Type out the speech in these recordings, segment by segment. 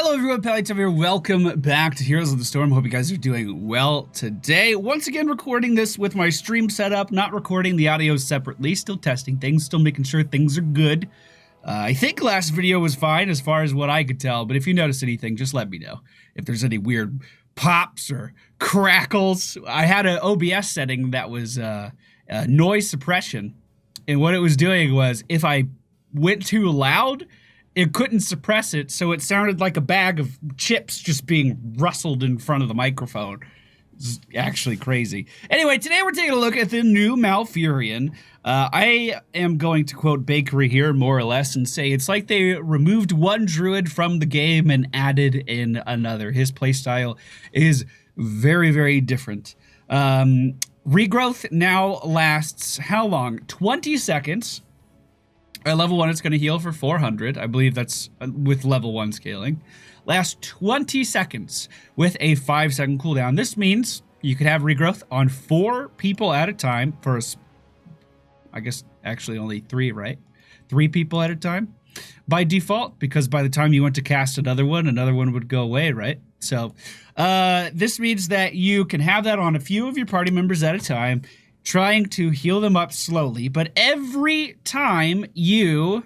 Hello everyone, MFPallytime here. Welcome back to Heroes of the Storm. Hope you guys are doing well today. Once again, recording this with my stream setup, not recording the audio separately, still testing things, still making sure things are good. I think last video was fine as far as what I could tell, but if you notice anything, just let me know. If there's any weird pops or crackles. I had an OBS setting that was noise suppression, and what it was doing was if I went too loud, it couldn't suppress it, so it sounded like a bag of chips just being rustled in front of the microphone. It's actually crazy. Anyway, today we're taking a look at the new Malfurion. I am going to quote Bakery here, more or less, and say it's like they removed one druid from the game and added in another. His playstyle is very, very different. Regrowth now lasts how long? 20 seconds. At level 1, it's going to heal for 400. I believe that's with level 1 scaling. Lasts 20 seconds with a 5-second cooldown. This means you could have regrowth on 4 people at a time for, I guess, actually only 3, right? 3 people at a time by default, because by the time you went to cast another one would go away, right? So this means that you can have that on a few of your party members at a time, trying to heal them up slowly, but every time it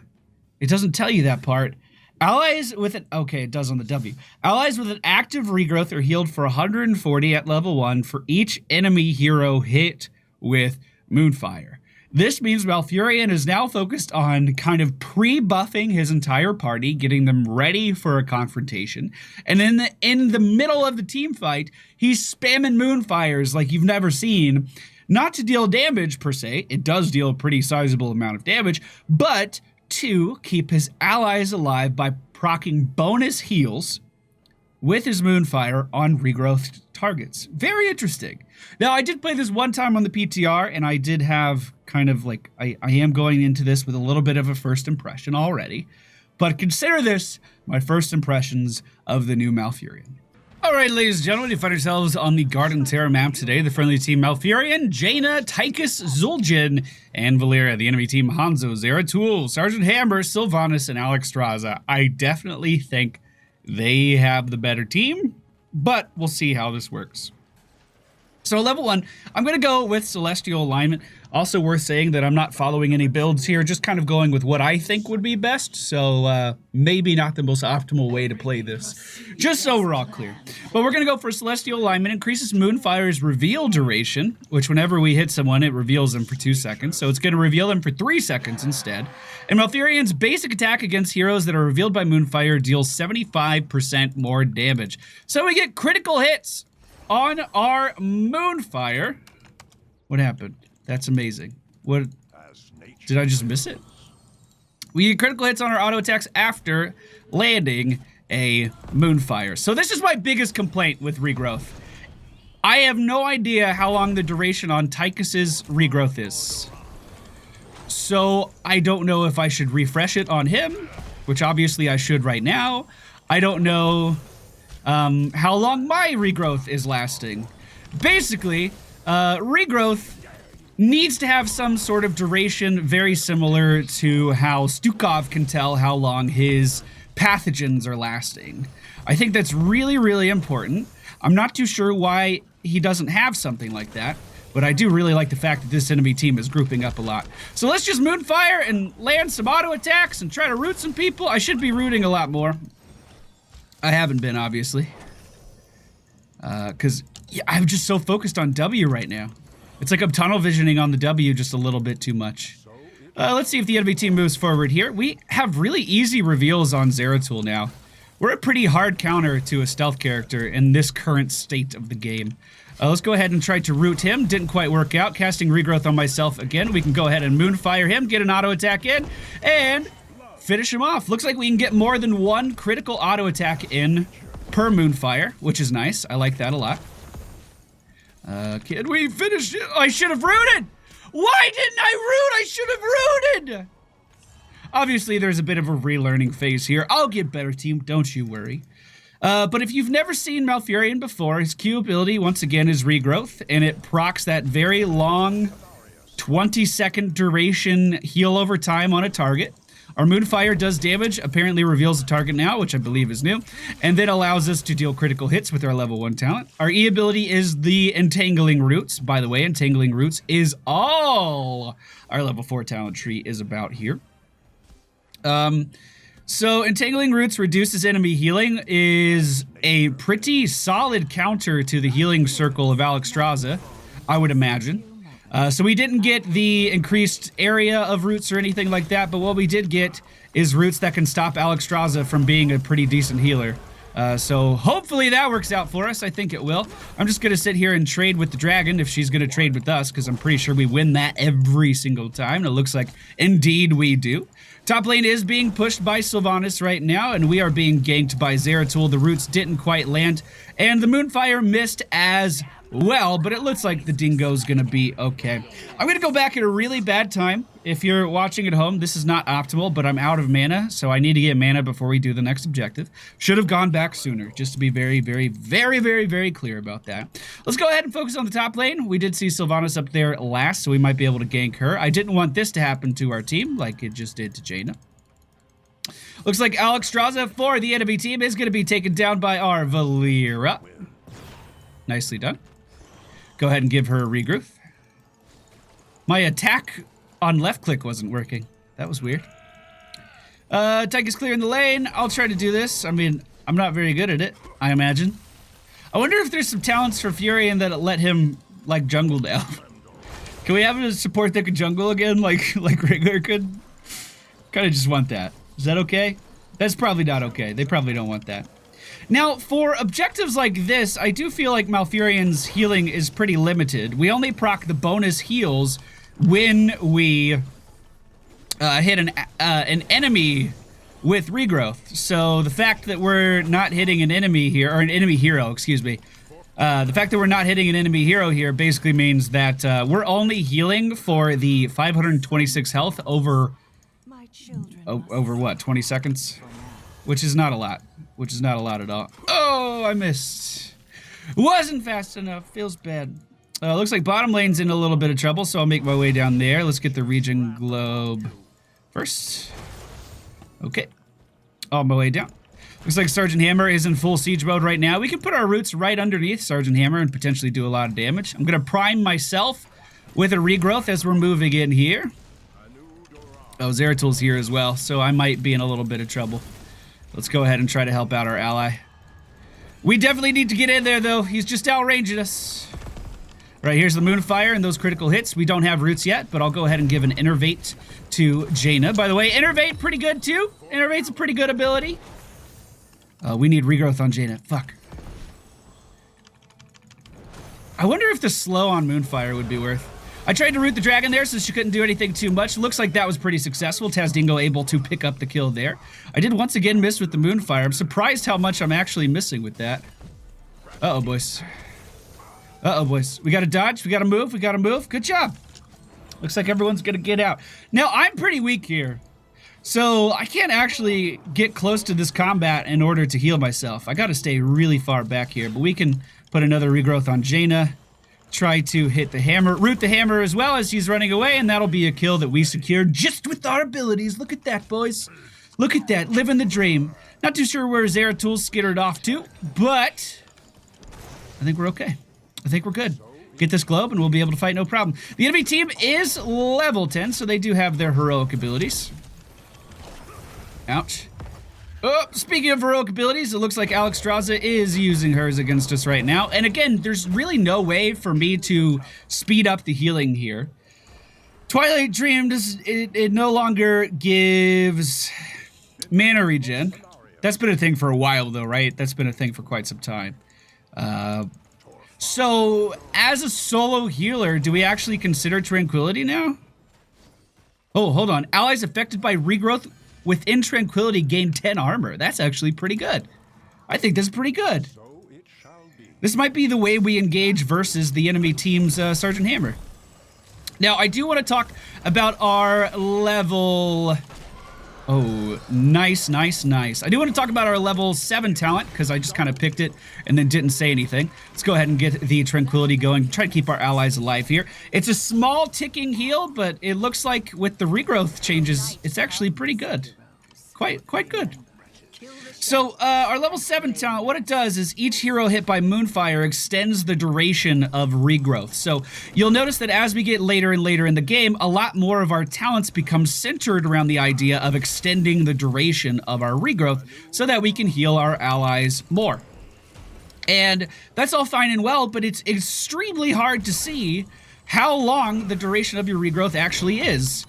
doesn't tell you that part, allies with an, okay, it does on the W. Allies with an active regrowth are healed for 140 at level 1 for each enemy hero hit with Moonfire. This means Malfurion is now focused on kind of pre-buffing his entire party, getting them ready for a confrontation. And then in the middle of the team fight, he's spamming Moonfires like you've never seen. Not to deal damage, per se. It does deal a pretty sizable amount of damage, but to keep his allies alive by proccing bonus heals with his Moonfire on regrowth targets. Very interesting. Now, I did play this one time on the PTR, and I did have kind of like, I am going into this with a little bit of a first impression already, but consider this my first impressions of the new Malfurion. Alright, ladies and gentlemen, you find yourselves on the Garden Terra map today. The friendly team Malfurion, Jaina, Tychus, Zul'jin, and Valeria. The enemy team Hanzo, Zeratul, Sergeant Hammer, Sylvanas, and Alexstrasza. I definitely think they have the better team, but we'll see how this works. So level 1, I'm going to go with Celestial Alignment. Also worth saying that I'm not following any builds here, just kind of going with what I think would be best. So maybe not the most optimal way to play this, just so we're all clear. But we're going to go for Celestial Alignment. Increases Moonfire's reveal duration, which whenever we hit someone, it reveals them for 2 seconds. So it's going to reveal them for 3 seconds instead. And Malfurion's basic attack against heroes that are revealed by Moonfire deals 75% more damage. So we get critical hits on our Moonfire. What happened? That's amazing. What? Did I just miss it? We get critical hits on our auto attacks after landing a Moonfire. So this is my biggest complaint with regrowth. I have no idea how long the duration on Tychus's regrowth is. So I don't know if I should refresh it on him, which obviously I should right now. I don't know how long my regrowth is lasting. Basically, regrowth needs to have some sort of duration very similar to how Stukov can tell how long his pathogens are lasting. I think that's really, really important. I'm not too sure why he doesn't have something like that, but I do really like the fact that this enemy team is grouping up a lot. So let's just Moonfire and land some auto attacks and try to root some people. I should be rooting a lot more. I haven't been, obviously. Because yeah, I'm just so focused on W right now. It's like I'm tunnel visioning on the W just a little bit too much. Let's see if the enemy team moves forward here. We have really easy reveals on Zeratul now. We're a pretty hard counter to a stealth character in this current state of the game. Let's go ahead and try to root him. Didn't quite work out. Casting regrowth on myself again. We can go ahead and Moonfire him, get an auto attack in, and finish him off. Looks like we can get more than 1 critical auto attack in per Moonfire, which is nice. I like that a lot. Can we finish it? I should have rooted! Why didn't I root? I should have rooted! Obviously, there's a bit of a relearning phase here. I'll get better, team. Don't you worry. But if you've never seen Malfurion before, his Q ability, once again, is regrowth, and it procs that very long 20-second duration heal over time on a target. Our Moonfire does damage, apparently reveals the target now, which I believe is new, and then allows us to deal critical hits with our level 1 talent. Our E ability is the Entangling Roots. By the way, Entangling Roots is all our level 4 talent tree is about here. So Entangling Roots reduces enemy healing, is a pretty solid counter to the healing circle of Alexstrasza, I would imagine. So we didn't get the increased area of roots or anything like that, but what we did get is roots that can stop Alexstrasza from being a pretty decent healer. So hopefully that works out for us. I think it will. I'm just going to sit here and trade with the dragon if she's going to trade with us, because I'm pretty sure we win that every single time. And it looks like indeed we do. Top lane is being pushed by Sylvanas right now, and we are being ganked by Zeratul. The roots didn't quite land, and the Moonfire missed as well, but it looks like the dingo's gonna be okay. I'm gonna go back at a really bad time. If you're watching at home, this is not optimal, but I'm out of mana, so I need to get mana before we do the next objective. Should have gone back sooner, just to be very, very, very, very, very clear about that. Let's go ahead and focus on the top lane. We did see Sylvanas up there last, so we might be able to gank her. I didn't want this to happen to our team, like it just did to Jaina. Looks like Alexstrasza for the enemy team is gonna be taken down by our Valeera. Nicely done. Go ahead and give her a regrowth. My attack on left click wasn't working. That was weird. Tank is clearing the lane. I'll try to do this. I mean, I'm not very good at it, I imagine. I wonder if there's some talents for Furion that let him, like, jungle now. Can we have a support that could jungle again, like regular could? Kind of just want that. Is that okay? That's probably not okay. They probably don't want that. Now, for objectives like this, I do feel like Malfurion's healing is pretty limited. We only proc the bonus heals when we hit an enemy with regrowth. So the fact that we're not hitting an enemy here, or an enemy hero, excuse me. The fact that we're not hitting an enemy hero here basically means that we're only healing for the 526 health over what, 20 seconds? Which is not a lot. Which is not a lot at all. Oh, I missed. Wasn't fast enough. Feels bad. Looks like bottom lane's in a little bit of trouble, so I'll make my way down there. Let's get the region globe first. Okay. On my way down. Looks like Sergeant Hammer is in full siege mode right now. We can put our roots right underneath Sergeant Hammer and potentially do a lot of damage. I'm going to prime myself with a regrowth as we're moving in here. Oh, Zeratul's here as well, so I might be in a little bit of trouble. Let's go ahead and try to help out our ally. We definitely need to get in there, though. He's just outranging us. Right, here's the Moonfire and those critical hits. We don't have roots yet, but I'll go ahead and give an Innervate to Jaina. By the way, Innervate, pretty good, too. Innervate's a pretty good ability. We need regrowth on Jaina. Fuck. I wonder if the slow on Moonfire would be worth. I tried to root the dragon there so she couldn't do anything too much. Looks like that was pretty successful. Tazdingo able to pick up the kill there. I did once again miss with the Moonfire. I'm surprised how much I'm actually missing with that. Uh-oh, boys. Uh-oh, boys. We gotta dodge. We gotta move. We gotta move. Good job. Looks like everyone's gonna get out. Now, I'm pretty weak here. So I can't actually get close to this combat in order to heal myself. I gotta stay really far back here. But we can put another regrowth on Jaina. Try to hit the hammer, root the hammer as well as he's running away, and that'll be a kill that we secured just with our abilities. Look at that, boys. Look at that, living the dream. Not too sure where Zeratul's skittered off to, but I think we're okay. I think we're good. Get this globe and we'll be able to fight no problem. The enemy team is level 10, so they do have their heroic abilities. Ouch. Oh, speaking of heroic abilities, it looks like Alexstrasza is using hers against us right now. And again, there's really no way for me to speed up the healing here. Twilight Dream, it no longer gives mana regen. That's been a thing for a while though, right? That's been a thing for quite some time. So, as a solo healer, do we actually consider Tranquility now? Oh, hold on. Allies affected by regrowth within Tranquility gain 10 armor. That's actually pretty good. I think that's pretty good. This might be the way we engage versus the enemy team's Sergeant Hammer. Now, I do want to talk about our level... Oh, Oh, nice, nice, nice. I do want to talk about our level 7 talent because I just kind of picked it and then didn't say anything. Let's go ahead and get the tranquility going. Try to keep our allies alive here. It's a small ticking heal, but it looks like with the regrowth changes, it's actually pretty good. Quite good. So our level 7 talent, what it does is each hero hit by Moonfire extends the duration of regrowth. So you'll notice that as we get later and later in the game, a lot more of our talents become centered around the idea of extending the duration of our regrowth so that we can heal our allies more. And that's all fine and well, but it's extremely hard to see how long the duration of your regrowth actually is,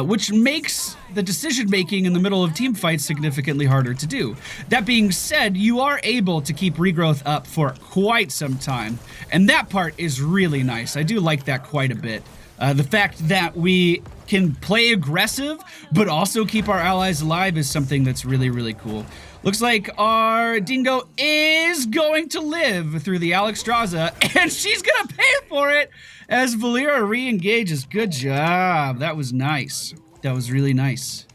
which makes the decision-making in the middle of team fights significantly harder to do. That being said, you are able to keep regrowth up for quite some time, and that part is really nice. I do like that quite a bit. The fact that we can play aggressive, but also keep our allies alive is something that's really, really cool. Looks like our dingo is going to live through the Alexstrasza, and she's gonna pay for it as Valeera re-engages. Good job. That was nice. That was really nice.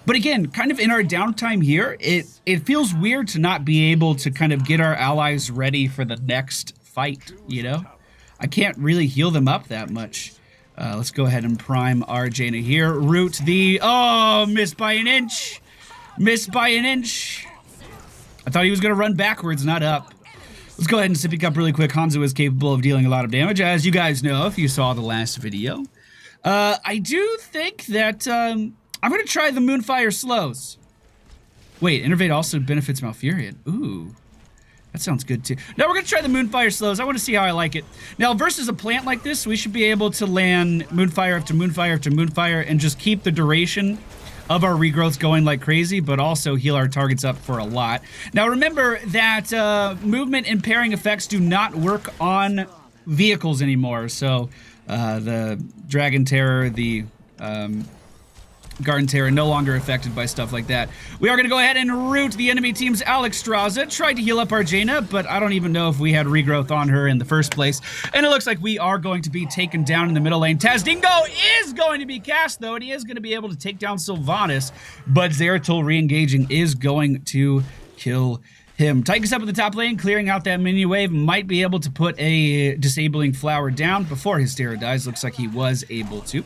But again, kind of in our downtime here, it feels weird to not be able to kind of get our allies ready for the next fight, you know? I can't really heal them up that much. Let's go ahead and prime our Jaina here. Root the... Oh, missed by an inch. Missed by an inch. I thought he was going to run backwards, not up. Let's go ahead and sipping up really quick. Hanzo is capable of dealing a lot of damage, as you guys know if you saw the last video. I do think that I'm going to try the Moonfire slows. Wait, Innervate also benefits Malfurion. Ooh, that sounds good too. Now we're going to try the Moonfire slows. I want to see how I like it. Now versus a plant like this, we should be able to land Moonfire after Moonfire after Moonfire and just keep the duration of our regrowth going like crazy, but also heal our targets up for a lot. Now remember that movement and pairing effects do not work on vehicles anymore. So the Dragon Terror, the Garden Terror, no longer affected by stuff like that. We are going to go ahead and root the enemy team's Alexstrasza. Tried to heal up our Jaina, but I don't even know if we had regrowth on her in the first place. And it looks like we are going to be taken down in the middle lane. Tazdingo is going to be cast, though, and he is going to be able to take down Sylvanas, but Zeratul re-engaging is going to kill him. Tychus up at the top lane, clearing out that minion wave, might be able to put a disabling flower down before Hystera dies. Looks like he was able to.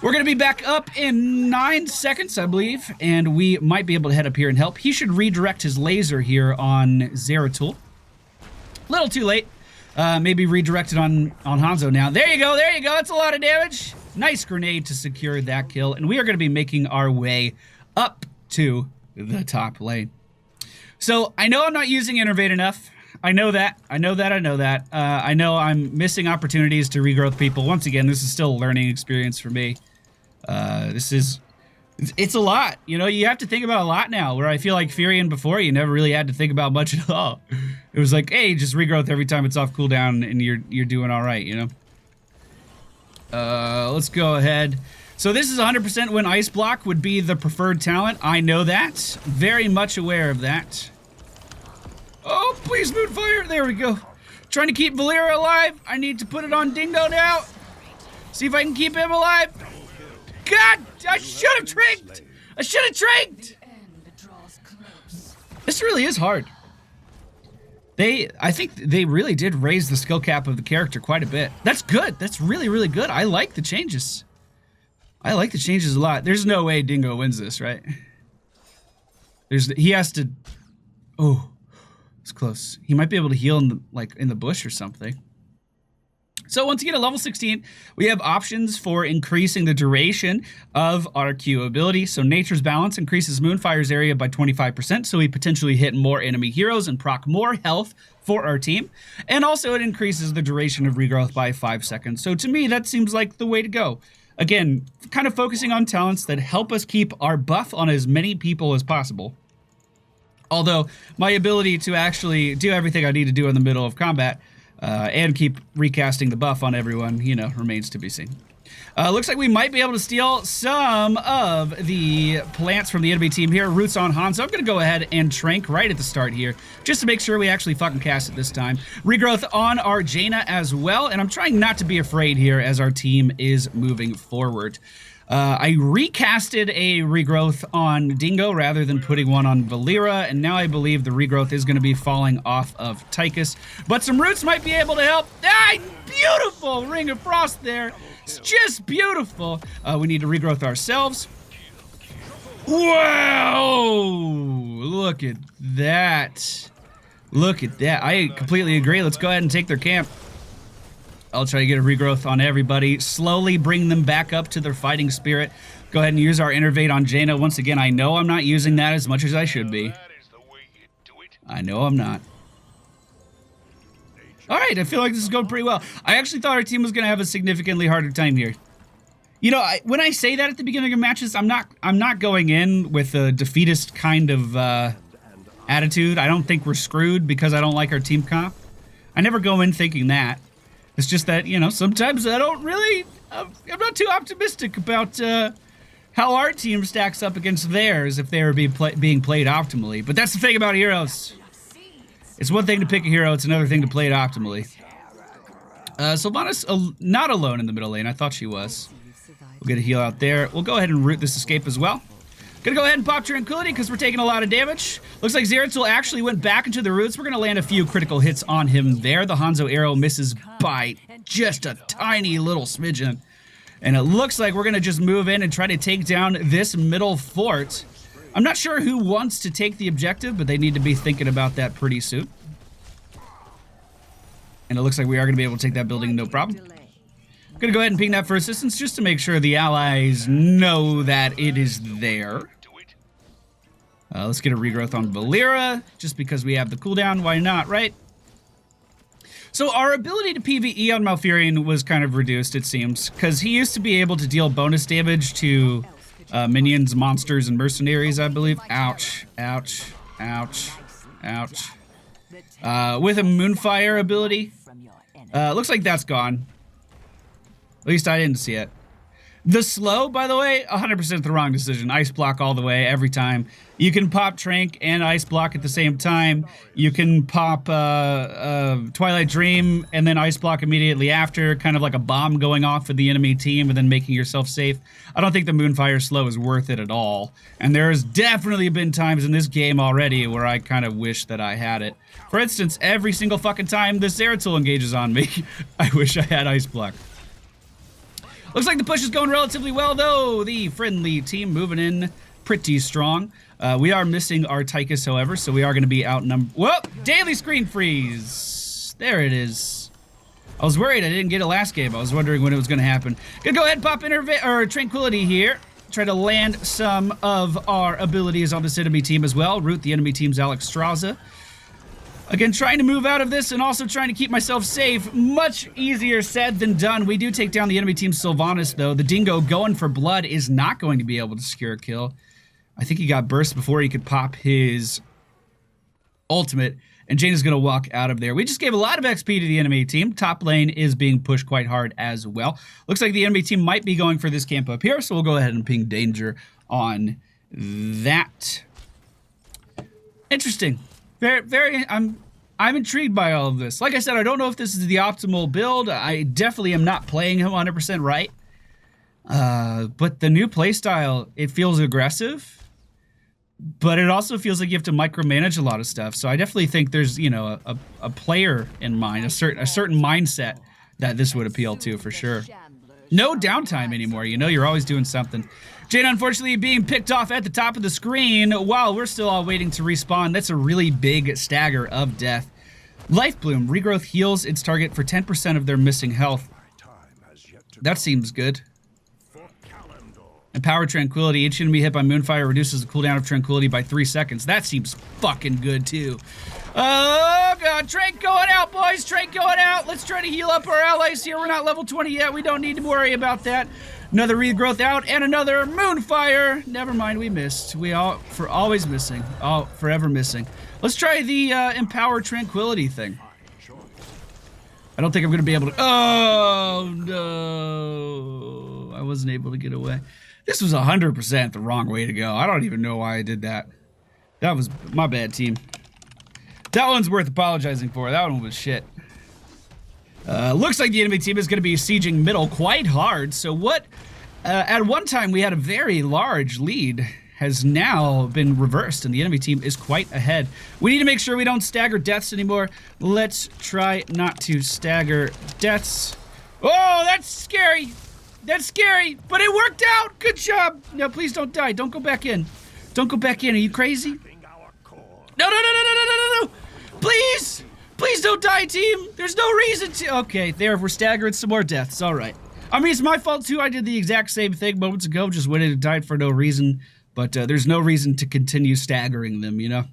We're going to be back up in 9 seconds, I believe, and we might be able to head up here and help. He should redirect his laser here on Zeratul. A little too late. Maybe redirect it on Hanzo now. There you go, there you go. That's a lot of damage. Nice grenade to secure that kill, and we are going to be making our way up to the top lane. So I know I'm not using Innervate enough. I know that. I know I'm missing opportunities to regrowth people. Once again, this is still a learning experience for me. It's a lot. You know, you have to think about a lot now, where I feel like Furion before, you never really had to think about much at all. It was like, hey, just regrowth every time it's off cooldown and you're doing all right, you know? Let's go ahead. So this is 100% when Ice Block would be the preferred talent. I know that. Very much aware of that. Oh, please, Moonfire. There we go. Trying to keep Valeera alive. I need to put it on Dingo now. See if I can keep him alive. God, I should have tricked. I should have tricked. This really is hard. I think they really did raise the skill cap of the character quite a bit. That's good. That's really, really good. I like the changes. I like the changes a lot. There's no way Dingo wins this, right? He has to. Oh. It's close. He might be able to heal in the bush or something. So once you get a level 16, we have options for increasing the duration of our Q ability. So Nature's Balance increases Moonfire's area by 25%, so we potentially hit more enemy heroes and proc more health for our team. And also it increases the duration of regrowth by 5 seconds. So to me, that seems like the way to go. Again, kind of focusing on talents that help us keep our buff on as many people as possible. Although my ability to actually do everything I need to do in the middle of combat and keep recasting the buff on everyone, you know, remains to be seen. Looks like we might be able to steal some of the plants from the enemy team here. Roots on Han, so I'm going to go ahead and Trank right at the start here, just to make sure we actually fucking cast it this time. Regrowth on our Jaina as well, and I'm trying not to be afraid here as our team is moving forward. I recasted a regrowth on Dingo rather than putting one on Valera, and now I believe the regrowth is going to be falling off of Tychus. But some roots might be able to help. Ah, beautiful Ring of Frost there. It's just beautiful. We need to regrowth ourselves. Wow! Look at that. Look at that. I completely agree. Let's go ahead and take their camp. I'll try to get a regrowth on everybody. Slowly bring them back up to their fighting spirit. Go ahead and use our Innervate on Jaina. Once again, I know I'm not using that as much as I should be. I know I'm not. Alright, I feel like this is going pretty well. I actually thought our team was going to have a significantly harder time here. You know, when I say that at the beginning of matches, I'm not going in with a defeatist kind of attitude. I don't think we're screwed because I don't like our team comp. I never go in thinking that. It's just that, you know, sometimes I don't really, I'm not too optimistic about how our team stacks up against theirs if they were being played optimally. But that's the thing about heroes. It's one thing to pick a hero, it's another thing to play it optimally. Sylvanas not alone in the middle lane. I thought she was. We'll get a heal out there. We'll go ahead and root this escape as well. Gonna go ahead and pop Tranquility because we're taking a lot of damage. Looks like Zeratul actually went back into the roots. We're gonna land a few critical hits on him there. The Hanzo arrow misses by just a tiny little smidgen. And it looks like we're gonna just move in and try to take down this middle fort. I'm not sure who wants to take the objective, but they need to be thinking about that pretty soon. And it looks like we are gonna be able to take that building, no problem. I'm gonna go ahead and ping that for assistance just to make sure the allies know that it is there. Let's get a regrowth on Valera, just because we have the cooldown. Why not, right? So our ability to PvE on Malfurion was kind of reduced, it seems, because he used to be able to deal bonus damage to minions, monsters, and mercenaries, I believe. Ouch, ouch, ouch, ouch. With a Moonfire ability. Looks like that's gone. At least I didn't see it. The slow, by the way, 100% the wrong decision. Ice block all the way, every time. You can pop Trank and Ice block at the same time. You can pop Twilight Dream and then Ice block immediately after, kind of like a bomb going off for the enemy team and then making yourself safe. I don't think the Moonfire slow is worth it at all. And there's definitely been times in this game already where I kind of wish that I had it. For instance, every single fucking time this Zeratul engages on me, I wish I had Ice block. Looks like the push is going relatively well, though. The friendly team moving in pretty strong. We are missing our Tychus, however, so we are going to be outnumbered. Whoa! Daily screen freeze! There it is. I was worried I didn't get it last game. I was wondering when it was going to happen. Gonna go ahead and pop Tranquility here. Try to land some of our abilities on this enemy team as well. Root the enemy team's Alex Straza. Again, trying to move out of this and also trying to keep myself safe. Much easier said than done. We do take down the enemy team's Sylvanas, though. The Dingo going for blood is not going to be able to secure a kill. I think he got burst before he could pop his ultimate, and Jaina's going to walk out of there. We just gave a lot of XP to the enemy team. Top lane is being pushed quite hard as well. Looks like the enemy team might be going for this camp up here, so we'll go ahead and ping danger on that. Interesting. I'm intrigued by all of this. Like I said, I don't know if this is the optimal build. I definitely am not playing him 100% right. But the new playstyle, it feels aggressive, but it also feels like you have to micromanage a lot of stuff. So I definitely think there's, you know, a player in mind, a certain mindset that this would appeal to for sure. No downtime anymore. You know, you're always doing something. Jaina, unfortunately, being picked off at the top of the screen while we're still all waiting to respawn. That's a really big stagger of death. Life Bloom. Regrowth heals its target for 10% of their missing health. That seems good. Empower Tranquility. Each enemy hit by Moonfire reduces the cooldown of Tranquility by 3 seconds. That seems fucking good, too. Oh, God. Trank going out, boys. Trank going out. Let's try to heal up our allies here. We're not level 20 yet. We don't need to worry about that. Another regrowth out and another Moonfire. Never mind, we missed. We all always missing. Oh, forever missing. Let's try the Empower Tranquility thing. I don't think I'm going to be able to... Oh, no. I wasn't able to get away. This was 100% the wrong way to go. I don't even know why I did that. That was my bad, team. That one's worth apologizing for. That one was shit. Looks like the enemy team is going to be sieging middle quite hard. So what at one time we had a very large lead, has now been reversed, and the enemy team is quite ahead. We need to make sure we don't stagger deaths anymore. Let's try not to stagger deaths. Oh, that's scary. That's scary, but it worked out. Good job. No, please don't die. Don't go back in. Don't go back in. Are you crazy? No, no, no, no, no, no, no, no. Please. Please don't die, team. There's no reason to. Okay, there, we're staggering some more deaths. All right. I mean, it's my fault, too. I did the exact same thing moments ago, just went in and died for no reason. But there's no reason to continue staggering them, you know?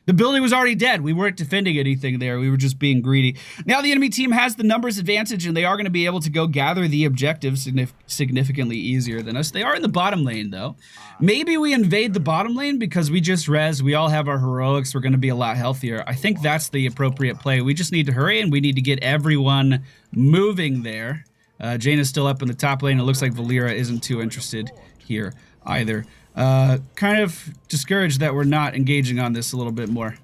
The building was already dead. We weren't defending anything there. We were just being greedy. Now the enemy team has the numbers advantage, and they are going to be able to go gather the objectives significantly easier than us. They are in the bottom lane, though. Maybe we invade the bottom lane because we just res. We all have our heroics. We're going to be a lot healthier. I think that's the appropriate play. We just need to hurry, and we need to get everyone moving there. Jaina's still up in the top lane. It looks like Valera isn't too interested here either. Kind of discouraged that we're not engaging on this a little bit more.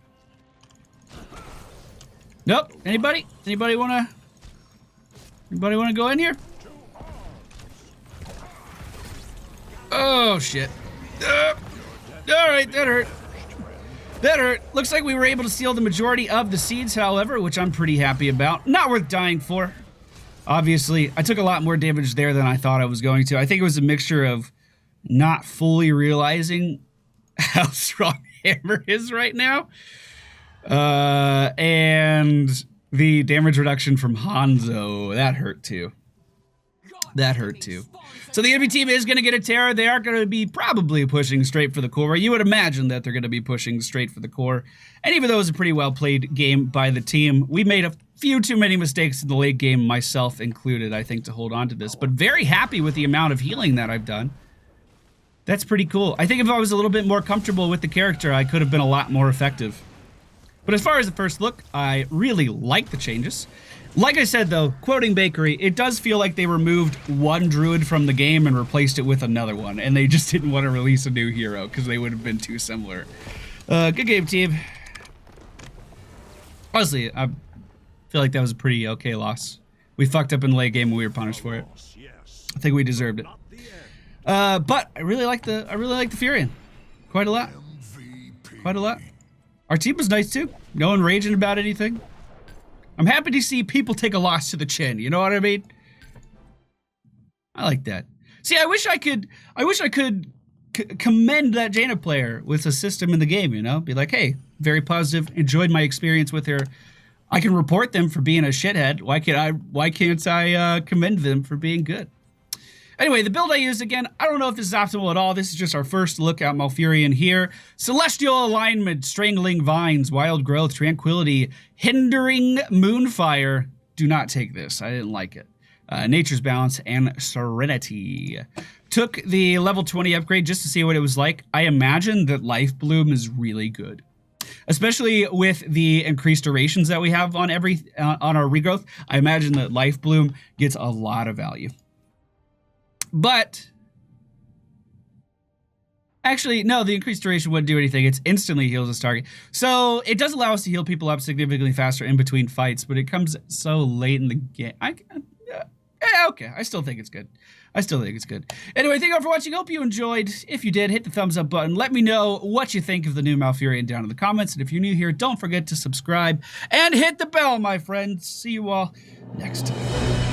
Nope. Anybody? Anybody wanna go in here? Oh shit. Alright, that hurt. That hurt. Looks like we were able to steal the majority of the seeds, however, which I'm pretty happy about. Not worth dying for. Obviously, I took a lot more damage there than I thought I was going to. I think it was a mixture of not fully realizing how strong Hammer is right now. And the damage reduction from Hanzo, that hurt too. That hurt too. So the enemy team is going to get a Terror. They are going to be probably pushing straight for the core. You would imagine that they're going to be pushing straight for the core. And even though it was a pretty well played game by the team, we made a few too many mistakes in the late game, myself included, I think, to hold on to this. But very happy with the amount of healing that I've done. That's pretty cool. I think if I was a little bit more comfortable with the character, I could have been a lot more effective. But as far as the first look, I really like the changes. Like I said, though, quoting Bakery, it does feel like they removed one druid from the game and replaced it with another one, and they just didn't want to release a new hero because they would have been too similar. Good game, team. Honestly, I feel like that was a pretty okay loss. We fucked up in the late game and we were punished for it. I think we deserved it. But I really like the Furion. Quite a lot. Quite a lot. Our team was nice too. No one raging about anything. I'm happy to see people take a loss to the chin. You know what I mean? I like that. See, I wish I could commend that Jaina player with a system in the game, you know? Be like, hey, very positive, enjoyed my experience with her. I can report them for being a shithead. Why can't I commend them for being good? Anyway, the build I used, again, I don't know if this is optimal at all. This is just our first look at Malfurion here. Celestial Alignment, Strangling Vines, Wild Growth, Tranquility, Hindering Moonfire. Do not take this. I didn't like it. Nature's Balance, and Serenity. Took the level 20 upgrade just to see what it was like. I imagine that Life Bloom is really good. Especially with the increased durations that we have on our regrowth. I imagine that Life Bloom gets a lot of value. But actually, no, the increased duration wouldn't do anything. It's instantly heals its target. So it does allow us to heal people up significantly faster in between fights, but it comes so late in the game. Okay, I still think it's good. I still think it's good. Anyway, thank you all for watching. Hope you enjoyed. If you did, hit the thumbs up button. Let me know what you think of the new Malfurion down in the comments. And if you're new here, don't forget to subscribe and hit the bell, my friends. See you all next time.